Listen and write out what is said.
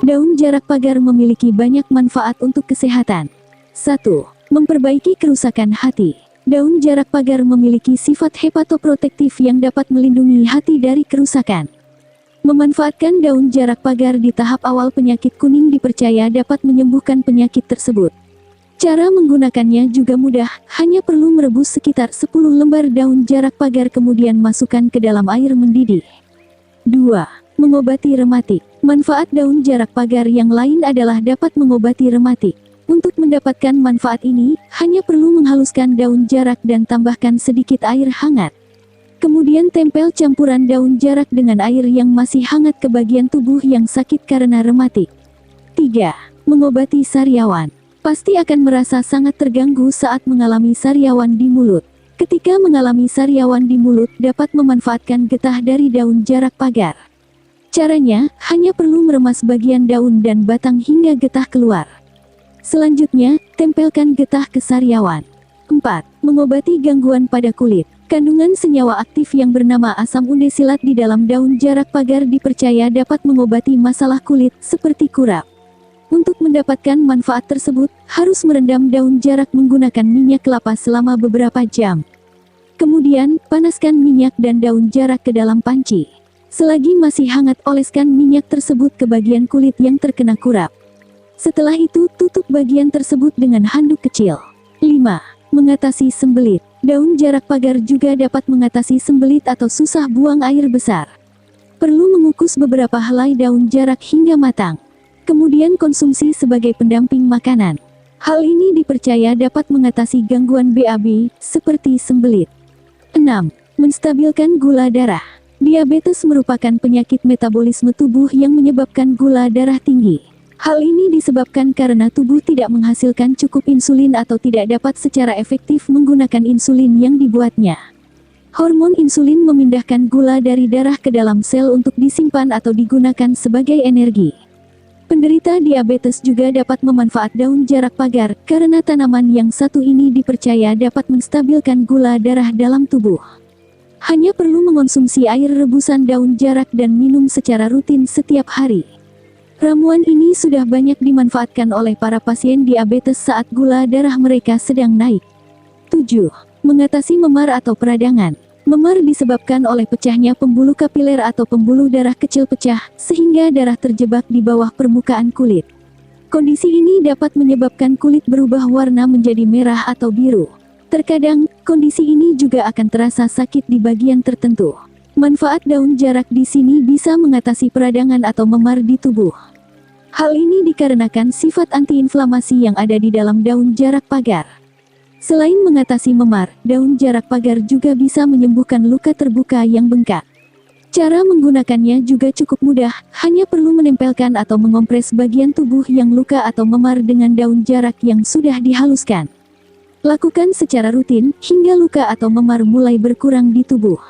Daun jarak pagar memiliki banyak manfaat untuk kesehatan. 1. Memperbaiki kerusakan hati. Daun jarak pagar memiliki sifat hepatoprotektif yang dapat melindungi hati dari kerusakan. Memanfaatkan daun jarak pagar di tahap awal penyakit kuning dipercaya dapat menyembuhkan penyakit tersebut. Cara menggunakannya juga mudah, hanya perlu merebus sekitar 10 lembar daun jarak pagar kemudian masukkan ke dalam air mendidih. 2. Mengobati rematik. Manfaat daun jarak pagar yang lain adalah dapat mengobati rematik. Untuk mendapatkan manfaat ini, hanya perlu menghaluskan daun jarak dan tambahkan sedikit air hangat. Kemudian tempel campuran daun jarak dengan air yang masih hangat ke bagian tubuh yang sakit karena rematik. 3. Mengobati sariawan. Pasti akan merasa sangat terganggu saat mengalami sariawan di mulut. Ketika mengalami sariawan di mulut, dapat memanfaatkan getah dari daun jarak pagar. Caranya, hanya perlu meremas bagian daun dan batang hingga getah keluar. Selanjutnya, tempelkan getah ke sariawan. 4. Mengobati gangguan pada kulit. Kandungan senyawa aktif yang bernama asam undesilat di dalam daun jarak pagar dipercaya dapat mengobati masalah kulit seperti kurap. Untuk mendapatkan manfaat tersebut, harus merendam daun jarak menggunakan minyak kelapa selama beberapa jam. Kemudian, panaskan minyak dan daun jarak ke dalam panci. Selagi masih hangat, oleskan minyak tersebut ke bagian kulit yang terkena kurap. Setelah itu, tutup bagian tersebut dengan handuk kecil. 5. Mengatasi sembelit. Daun jarak pagar juga dapat mengatasi sembelit atau susah buang air besar. Perlu mengukus beberapa helai daun jarak hingga matang. Kemudian konsumsi sebagai pendamping makanan. Hal ini dipercaya dapat mengatasi gangguan BAB, seperti sembelit. 6. Menstabilkan gula darah. Diabetes merupakan penyakit metabolisme tubuh yang menyebabkan gula darah tinggi. Hal ini disebabkan karena tubuh tidak menghasilkan cukup insulin atau tidak dapat secara efektif menggunakan insulin yang dibuatnya. Hormon insulin memindahkan gula dari darah ke dalam sel untuk disimpan atau digunakan sebagai energi. Penderita diabetes juga dapat memanfaat daun jarak pagar, karena tanaman yang satu ini dipercaya dapat menstabilkan gula darah dalam tubuh. Hanya perlu mengonsumsi air rebusan daun jarak dan minum secara rutin setiap hari. Ramuan ini sudah banyak dimanfaatkan oleh para pasien diabetes saat gula darah mereka sedang naik. 7. Mengatasi memar atau peradangan. Memar disebabkan oleh pecahnya pembuluh kapiler atau pembuluh darah kecil pecah, sehingga darah terjebak di bawah permukaan kulit. Kondisi ini dapat menyebabkan kulit berubah warna menjadi merah atau biru. Terkadang, kondisi ini juga akan terasa sakit di bagian tertentu. Manfaat daun jarak di sini bisa mengatasi peradangan atau memar di tubuh. Hal ini dikarenakan sifat antiinflamasi yang ada di dalam daun jarak pagar. Selain mengatasi memar, daun jarak pagar juga bisa menyembuhkan luka terbuka yang bengkak. Cara menggunakannya juga cukup mudah, hanya perlu menempelkan atau mengompres bagian tubuh yang luka atau memar dengan daun jarak yang sudah dihaluskan. Lakukan secara rutin, hingga luka atau memar mulai berkurang di tubuh.